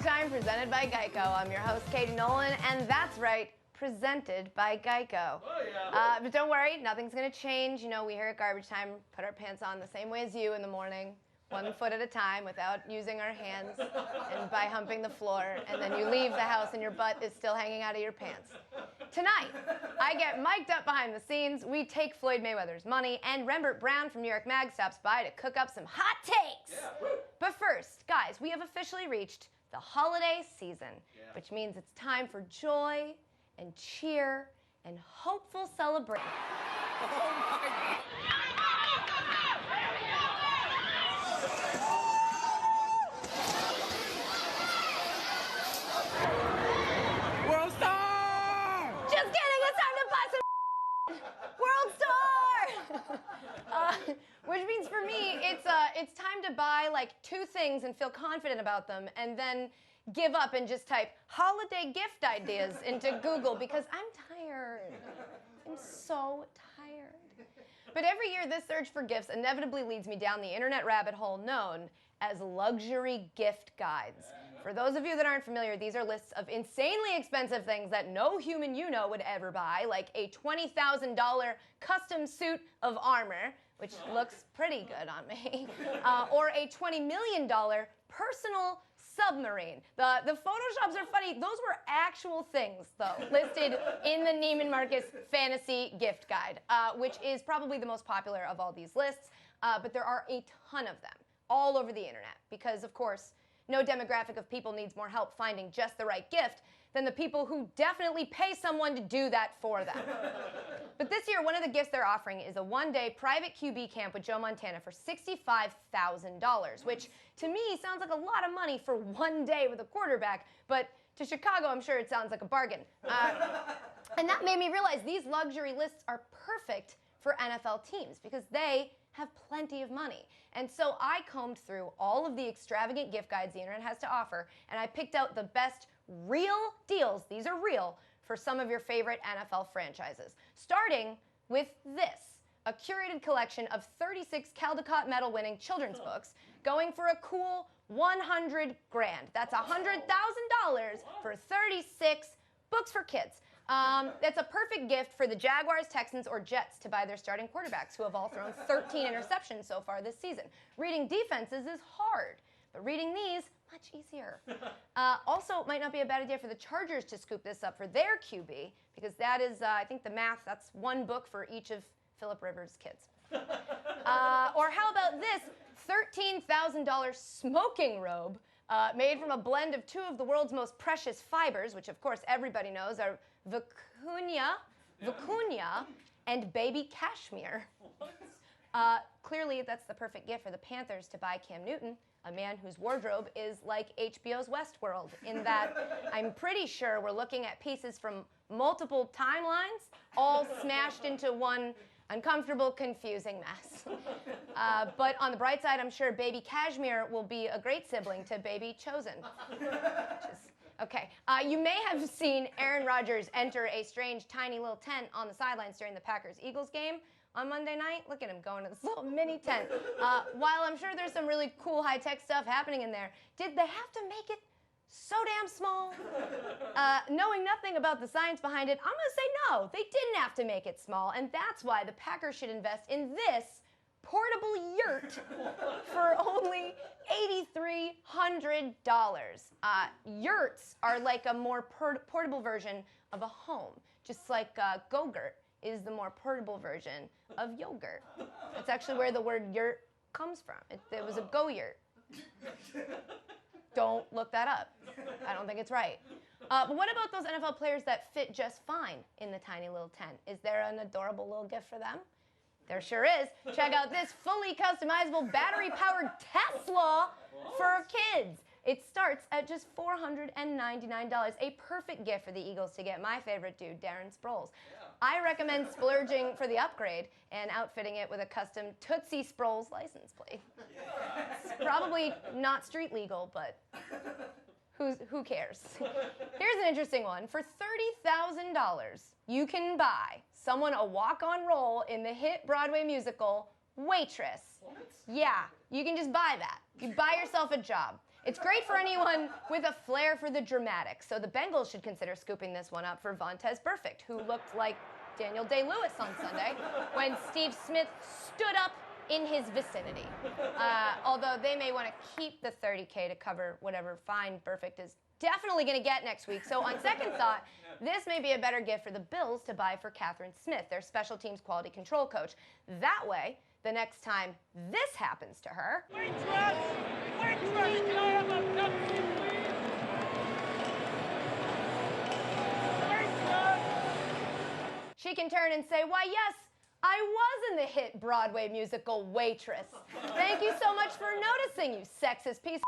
Time presented by Geico. I'm your host, Katie Nolan, and that's right, presented by Geico. Oh, yeah. But don't worry, nothing's going to change. You know, we here at Garbage Time put our pants on the same way as you in the morning, one foot at a time without using our hands and by humping the floor, and then you leave the house and your butt is still hanging out of your pants. Tonight, I get mic'd up behind the scenes, we take Floyd Mayweather's money, and Rembert Browne from New York Mag stops by to cook up some hot takes. Yeah. But first, guys, we have officially reached the holiday season, which means it's time for joy and cheer and hopeful celebration. World Star! Just kidding, it's time to buy some World Star! Which means for me, it's time to buy like 2 things and feel confident about them, and then give up and just type holiday gift ideas into Google because I'm tired. I'm so tired. But every year, this search for gifts inevitably leads me down the internet rabbit hole known as luxury gift guides. For those of you that aren't familiar, these are lists of insanely expensive things that no human you know would ever buy, like a $20,000 custom suit of armor, which looks pretty good on me, or a $20 million personal submarine. The Photoshops are funny. Those were actual things, though, listed in the Neiman Marcus Fantasy Gift Guide, which is probably the most popular of all these lists, but there are a ton of them all over the internet because, of course, no demographic of people needs more help finding just the right gift than the people who definitely pay someone to do that for them. But this year, one of the gifts they're offering is a 1-day private QB camp with Joe Montana for $65,000, which to me sounds like a lot of money for 1 day with a quarterback, but to Chicago, I'm sure it sounds like a bargain. And that made me realize these luxury lists are perfect for NFL teams because they have plenty of money. And so I combed through all of the extravagant gift guides the internet has to offer, and I picked out the best real deals, these are real, for some of your favorite NFL franchises. Starting with this, a curated collection of 36 Caldecott medal-winning children's books going for a cool $100 grand. That's $100,000 for 36 books for kids. That's a perfect gift for the Jaguars, Texans, or Jets to buy their starting quarterbacks, who have all thrown 13 interceptions so far this season. Reading defenses is hard, but reading these, much easier. Also, it might not be a bad idea for the Chargers to scoop this up for their QB, because that is, I think the math, that's 1 book for each of Phillip Rivers' kids. Or how about this $13,000 smoking robe made from a blend of 2 of the world's most precious fibers, which of course everybody knows are vicuña and baby cashmere. Clearly, that's the perfect gift for the Panthers to buy Cam Newton, a man whose wardrobe is like HBO's Westworld, in that I'm pretty sure we're looking at pieces from multiple timelines, all smashed into one uncomfortable, confusing mess. But on the bright side, I'm sure baby Cashmere will be a great sibling to baby Chosen. Okay, you may have seen Aaron Rodgers enter a strange, tiny little tent on the sidelines during the Packers-Eagles game on Monday night. Look at him going to this little mini tent. While I'm sure there's some really cool high-tech stuff happening in there, did they have to make it so damn small? Knowing nothing about the science behind it, I'm gonna say no, they didn't have to make it small, and that's why the Packers should invest in this portable yurt for only $8,300. Yurts are like a more portable version of a home, just like Go-Gurt is the more portable version of yogurt. That's actually where the word yurt comes from. It was a go-yurt. Don't look that up. I don't think it's right. But what about those NFL players that fit just fine in the tiny little tent? Is there an adorable little gift for them? There sure is. Check out this fully customizable battery-powered Tesla for kids. It starts at just $499, a perfect gift for the Eagles to get my favorite dude, Darren Sproles. I recommend splurging for the upgrade and outfitting it with a custom Tootsie Sproles license plate. It's probably not street legal, but who cares? Here's an interesting one. For $30,000, you can buy someone a walk-on role in the hit Broadway musical, Waitress. What? Yeah, you can just buy that. You buy yourself a job. It's great for anyone with a flair for the dramatic. So the Bengals should consider scooping this one up for Vontaze Burfict, who looked like Daniel Day-Lewis on Sunday when Steve Smith stood up in his vicinity. Although they may want to keep the $30K to cover whatever fine Burfict is definitely going to get next week. So on second thought, this may be a better gift for the Bills to buy for Catherine Smith, their special teams quality control coach. That way, the next time this happens to her, Waitress! Waitress! Can I have a Pepsi, please? Waitress! she can turn and say, why, yes, I was in the hit Broadway musical Waitress. Thank you so much for noticing, you sexist piece of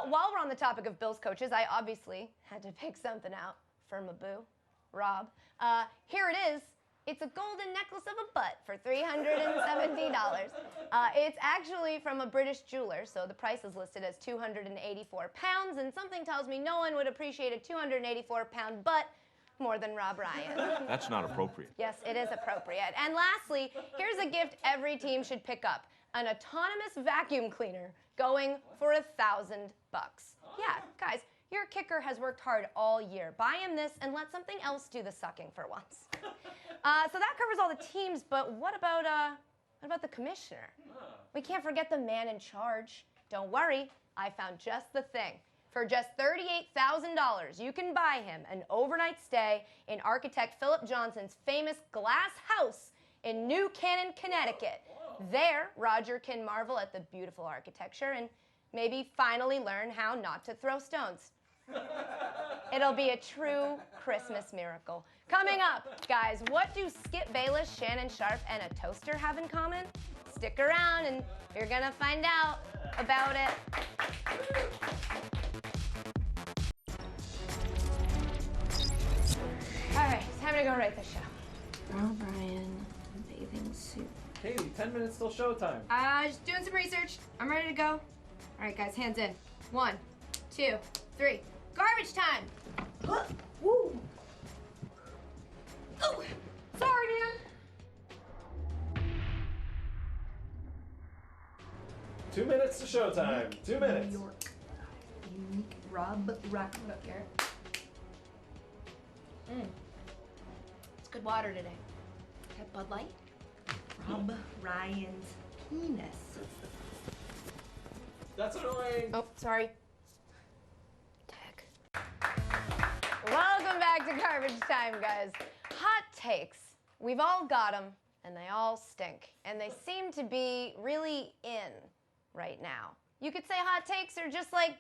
while we're on the topic of Bills coaches, I obviously had to pick something out for my boo, Rob. Here it is. It's a golden necklace of a butt for $370. It's actually from a British jeweler, so the price is listed as £284, and something tells me no one would appreciate a £284 butt more than Rob Ryan. That's not appropriate. Yes, it is appropriate. And lastly, here's a gift every team should pick up. An autonomous vacuum cleaner going for $1,000. Yeah, guys, your kicker has worked hard all year. Buy him this and let something else do the sucking for once. So that covers all the teams, but what about the commissioner? We can't forget the man in charge. Don't worry, I found just the thing. For just $38,000, you can buy him an overnight stay in architect Philip Johnson's famous glass house in New Canaan, Connecticut. There, Roger can marvel at the beautiful architecture and maybe finally learn how not to throw stones. It'll be a true Christmas miracle. Coming up, guys, what do Skip Bayless, Shannon Sharpe, and a toaster have in common? Stick around and you're gonna find out about it. All right, it's time to go write the show. O'Brien, bathing suit. Katie, 10 minutes till showtime. Just doing some research. I'm ready to go. All right, guys, hands in. 1, 2, 3. Garbage time! Woo! Oh, sorry, man. 2 minutes to showtime. 2 minutes. New York. Unique Rob Rock up here. It's good water today. That Bud Light? Rob Ryan's penis. That's annoying. Oh, sorry. Tech. Welcome back to Garbage Time, guys. Hot takes. We've all got them, and they all stink. And they seem to be really in right now. You could say hot takes are just like,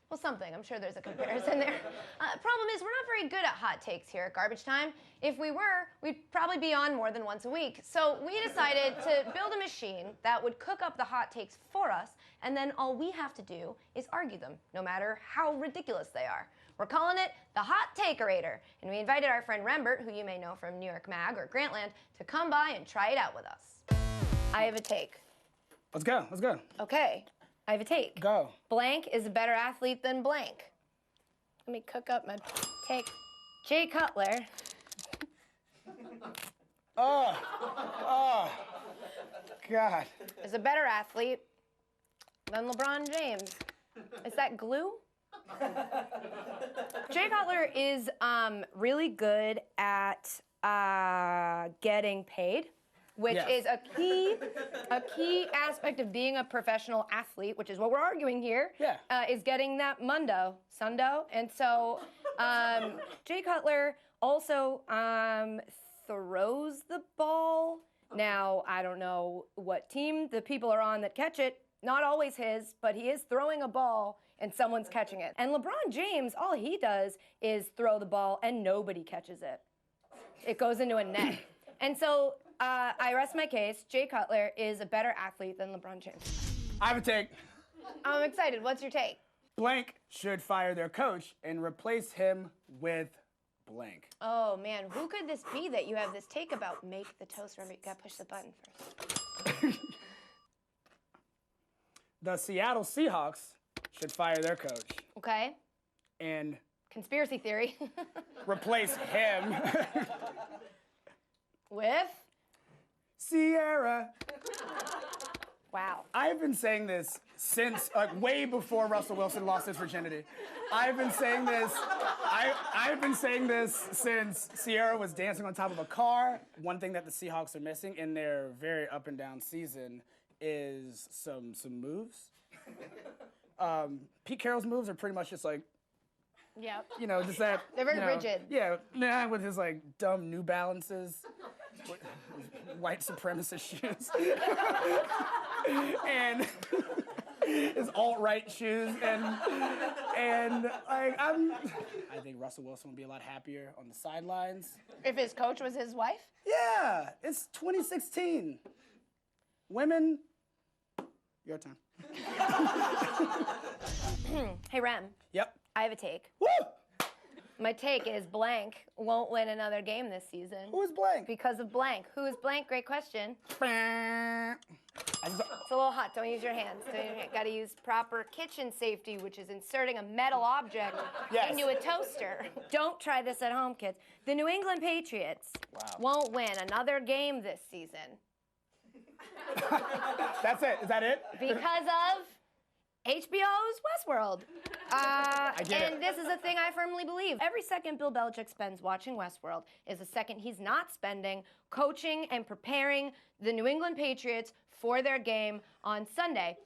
well, something. I'm sure there's a comparison there. Problem is, we're not very good at hot takes here at Garbage Time. If we were, we'd probably be on more than once a week. So we decided to build a machine that would cook up the hot takes for us, and then all we have to do is argue them, no matter how ridiculous they are. We're calling it the Hot Takerator, and we invited our friend Rembert, who you may know from New York Mag or Grantland, to come by and try it out with us. I have a take. Let's go. Let's go. Okay, I have a take. Go. Blank is a better athlete than blank. Let me cook up my take. Jay Cutler. Oh, God. Is a better athlete than LeBron James. Is that glue? Jay Cutler is really good at getting paid, which Yes. is a key aspect of being a professional athlete, which is what we're arguing here. Yeah. Is getting that sundo. And so Jay Cutler also throws the ball. Now, I don't know what team the people are on that catch it. Not always his, but he is throwing a ball and someone's catching it. And LeBron James, all he does is throw the ball and nobody catches it. It goes into a net. And so I rest my case. Jay Cutler is a better athlete than LeBron James. I have a take. I'm excited. What's your take? Blank should fire their coach and replace him with blank. Oh, man. Who could this be that you have this take about? Make the toast. Remember, you got to push the button first. The Seattle Seahawks should fire their coach Okay. and Conspiracy theory. replace him With? Sierra. Wow. I've been saying this since way before Russell Wilson lost his virginity. I've been saying this since Sierra was dancing on top of a car. One thing that the Seahawks are missing in their very up and down season is some moves. Pete Carroll's moves are pretty much just like, Yep. just that. They're very rigid. Yeah, with his dumb New Balances, with his white supremacist shoes, and his alt-right shoes, and I think Russell Wilson would be a lot happier on the sidelines. If his coach was his wife? Yeah, it's 2016. Women, your turn. Hey, Rem. Yep. I have a take. Woo! My take is blank won't win another game this season. Who is blank? Because of blank. Who is blank? Great question. It's a little hot. Don't use your hands. Got to use proper kitchen safety, which is inserting a metal object into a toaster. Don't try this at home, kids. The New England Patriots won't win another game this season. That's it. Is that it? Because of HBO's Westworld. And this is a thing I firmly believe. Every second Bill Belichick spends watching Westworld is a second he's not spending coaching and preparing the New England Patriots for their game on Sunday.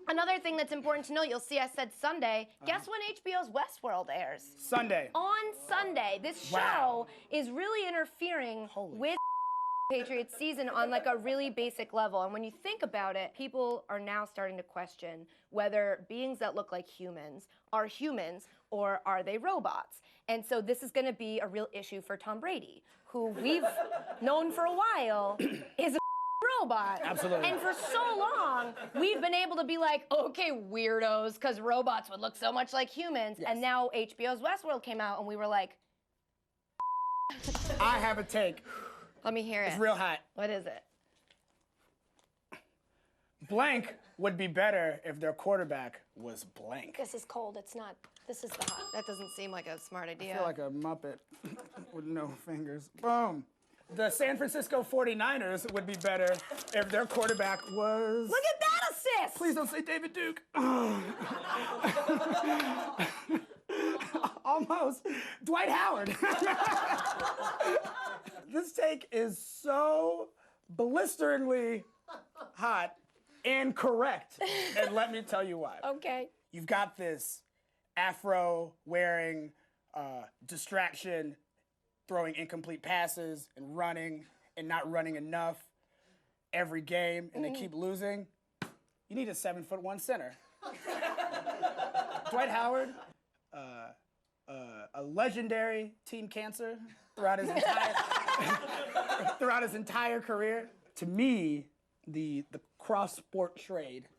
Another thing that's important to note, you'll see I said Sunday. Guess when HBO's Westworld airs? Sunday. On Sunday. This show is really interfering with Patriots season on a really basic level. And when you think about it, people are now starting to question whether beings that look like humans are humans or are they robots. And so this is going to be a real issue for Tom Brady, who we've known for a while is a robot. Absolutely. And for so long, we've been able to be like, okay, weirdos, because robots would look so much like humans. Yes. And now HBO's Westworld came out and we were like, I have a take. let me hear it. It's real hot. What is it? Blank would be better if their quarterback was blank. This is cold. It's not. This is the hot. That doesn't seem like a smart idea. I feel like a Muppet with no fingers. Boom. The San Francisco 49ers would be better if their quarterback was... Look at that assist! Please don't say David Duke. Almost. Dwight Howard. This take is so blisteringly hot and correct. And let me tell you why. Okay. You've got this afro-wearing distraction, throwing incomplete passes and running and not running enough every game, and they keep losing. You need a 7'1" center. Dwight Howard, a legendary team cancer throughout his entire career. To me, the cross-sport trade,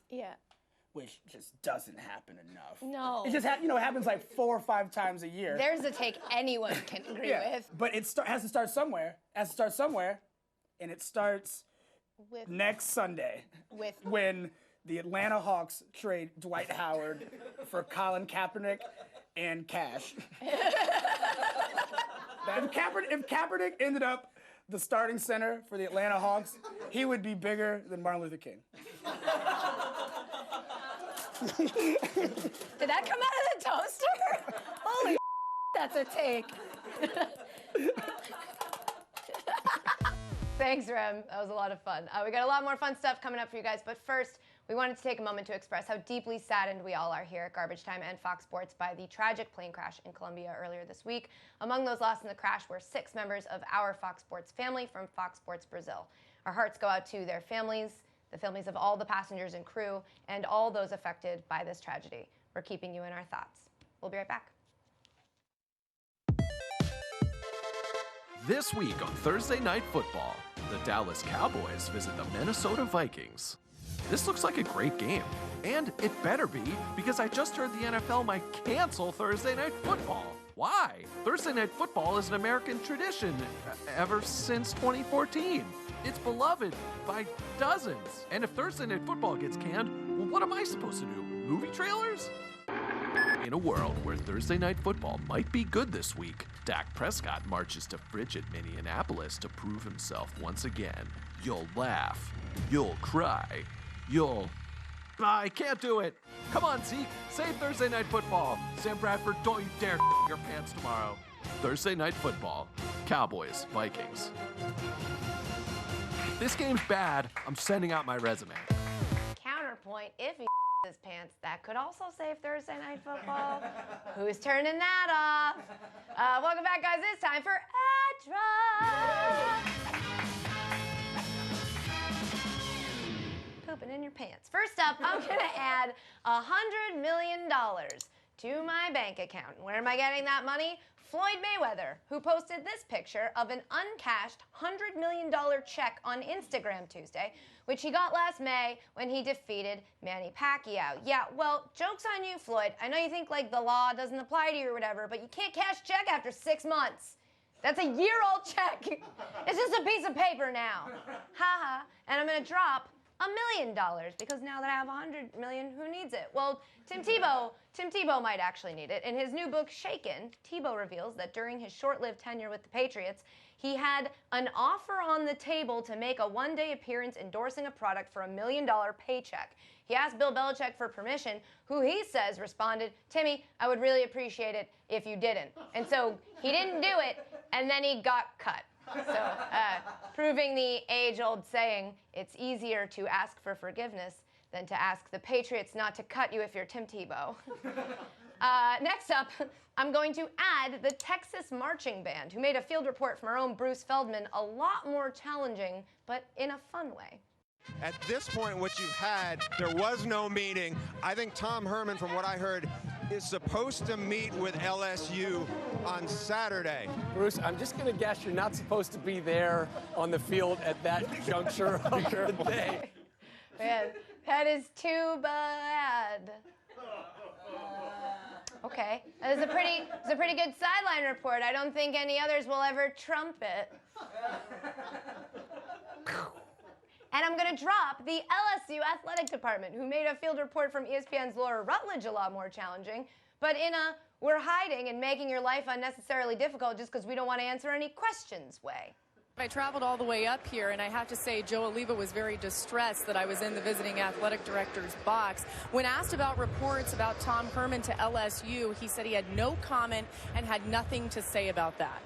which just doesn't happen enough. No. It just it happens like 4 or 5 times a year. There's a take anyone can agree with. But it has to start somewhere. And it starts With next Sunday with when the Atlanta Hawks trade Dwight Howard for Colin Kaepernick and cash. If Kaepernick ended up the starting center for the Atlanta Hawks, he would be bigger than Martin Luther King. Did that come out of the toaster? Holy that's a take. Thanks, Rem. That was a lot of fun. We got a lot more fun stuff coming up for you guys, but first, we wanted to take a moment to express how deeply saddened we all are here at Garbage Time and Fox Sports by the tragic plane crash in Colombia earlier this week. Among those lost in the crash were 6 members of our Fox Sports family from Fox Sports Brazil. Our hearts go out to their families, the families of all the passengers and crew, and all those affected by this tragedy. We're keeping you in our thoughts. We'll be right back. This week on Thursday Night Football, the Dallas Cowboys visit the Minnesota Vikings. This looks like a great game, and it better be, because I just heard the NFL might cancel Thursday Night Football. Why? Thursday Night Football is an American tradition ever since 2014. It's beloved by dozens. And if Thursday Night Football gets canned, well, what am I supposed to do? Movie trailers? In a world where Thursday Night Football might be good this week, Dak Prescott marches to frigid Minneapolis to prove himself once again. You'll laugh. You'll cry. You'll I can't do it. Come on, Zeke. Save Thursday Night Football. Sam Bradford, don't you dare your pants tomorrow. Thursday Night Football. Cowboys, Vikings. If this game's bad, I'm sending out my resume. Counterpoint, if he his pants, that could also save Thursday Night Football. Who's turning that off? Welcome back, guys. It's time for Adra. Pooping in your pants. First up, I'm gonna add $100 million to my bank account. Where am I getting that money? Floyd Mayweather, who posted this picture of an uncashed $100 million check on Instagram Tuesday, which he got last May when he defeated Manny Pacquiao. Yeah, well, joke's on you, Floyd. I know you think like the law doesn't apply to you or whatever, but you can't cash a check after 6 months. That's a year-old check. It's just a piece of paper now. Haha. And I'm gonna drop $1 million because now that I have $100 million, who needs it? Well, Tim Tebow might actually need it. In his new book, Shaken, Tebow reveals that during his short-lived tenure with the Patriots, he had an offer on the table to make a one-day appearance endorsing a product for $1 million paycheck. He asked Bill Belichick for permission, who he says responded, "Timmy, I would really appreciate it if you didn't." And so he didn't do it, and then he got cut. So, proving the age-old saying, it's easier to ask for forgiveness than to ask the Patriots not to cut you if you're Tim Tebow. Next up, I'm going to add the Texas Marching Band, who made a field report from our own Bruce Feldman a lot more challenging, but in a fun way. At this point, what you've had, there was no meeting. I think Tom Herman, from what I heard, is supposed to meet with LSU on Saturday. Bruce, I'm just going to guess you're not supposed to be there on the field at that juncture of the day. Man, that is too bad. Okay, that is a pretty good sideline report. I don't think any others will ever trump it. And I'm going to drop the LSU athletic department, who made a field report from ESPN's Laura Rutledge a lot more challenging, but in a we're hiding and making your life unnecessarily difficult just because we don't want to answer any questions way. I traveled all the way up here, and I have to say Joe Oliva was very distressed that I was in the visiting athletic director's box. When asked about reports about Tom Herman to LSU, he said he had no comment and had nothing to say about that.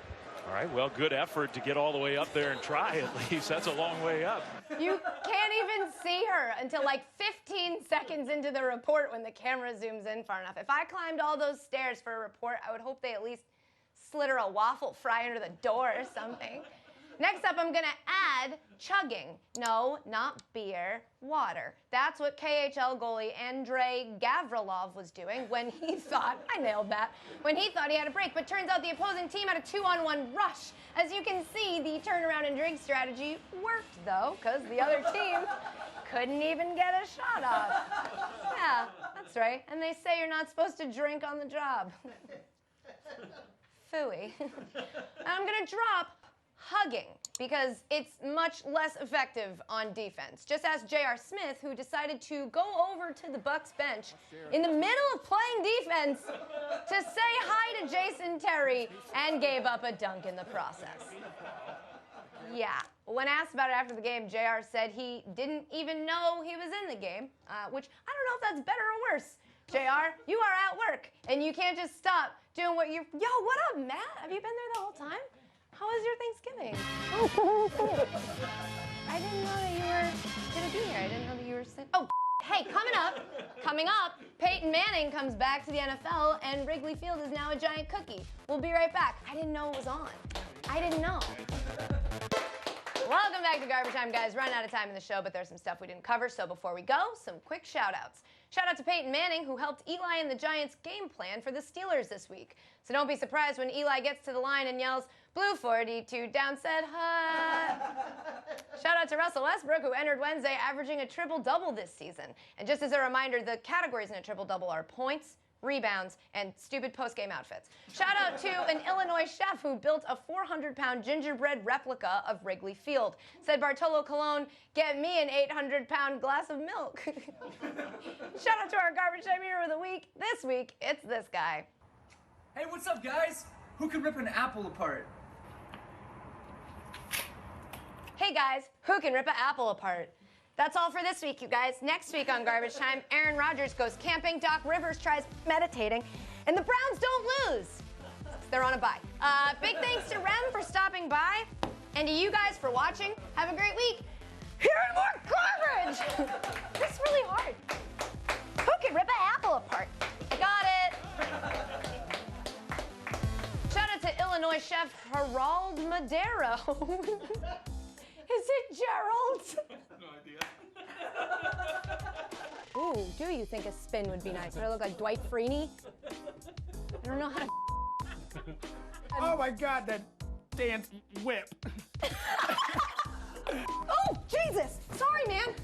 All right, well, good effort to get all the way up there and try at least. That's a long way up. You can't even see her until like 15 seconds into the report when the camera zooms in far enough. If I climbed all those stairs for a report, I would hope they at least slid her a waffle fry under the door or something. Next up, I'm gonna add chugging. No, not beer, water. That's what KHL goalie Andrei Gavrilov was doing when he thought, I nailed that, when he thought he had a break. But turns out the opposing team had a 2-on-1 rush. As you can see, the turnaround and drink strategy worked though, because the other team couldn't even get a shot off. Yeah, that's right. And they say you're not supposed to drink on the job. Phooey. I'm gonna drop hugging, because it's much less effective on defense. Just ask J.R. Smith, who decided to go over to the Bucs bench in the middle of playing defense to say hi to Jason Terry and gave up a dunk in the process. Yeah. When asked about it after the game, JR said he didn't even know he was in the game, which I don't know if that's better or worse. JR, you are at work, and you can't just stop doing what you're... Yo, what up, Matt? Have you been there the whole time? How was your Thanksgiving? Oh, cool. I didn't know that you were going to be here. I didn't know that you were... Oh, hey, coming up, Peyton Manning comes back to the NFL, and Wrigley Field is now a giant cookie. We'll be right back. I didn't know it was on. I didn't know. Welcome back to Garbage Time, guys. Run out of time in the show, but there's some stuff we didn't cover, so before we go, some quick shout-outs. Shout out to Peyton Manning, who helped Eli and the Giants game plan for the Steelers this week. So don't be surprised when Eli gets to the line and yells, "Blue 42, down said hut." Shout out to Russell Westbrook, who entered Wednesday averaging a triple-double this season. And just as a reminder, the categories in a triple-double are points, rebounds, and stupid post-game outfits. Shout out to an Illinois chef who built a 400-pound gingerbread replica of Wrigley Field. Said Bartolo Colon, "Get me an 800-pound glass of milk." Shout out to our Garbage Time Hero of the Week. This week, it's this guy. Hey, what's up, guys? Who can rip an apple apart? Hey guys, who can rip an apple apart? That's all for this week, you guys. Next week on Garbage Time, Aaron Rodgers goes camping, Doc Rivers tries meditating, and the Browns don't lose. They're on a bye. Big thanks to Rem for stopping by, and to you guys for watching. Have a great week. Here's more garbage! This is really hard. Who can rip an apple apart? I got it. Shout out to Illinois chef Gerald Madero. Is it Gerald? No idea. Ooh, do you think a spin would be nice? Would I look like Dwight Freeney? I don't know how to. Oh my God, that dance whip. Oh, Jesus! Sorry, man.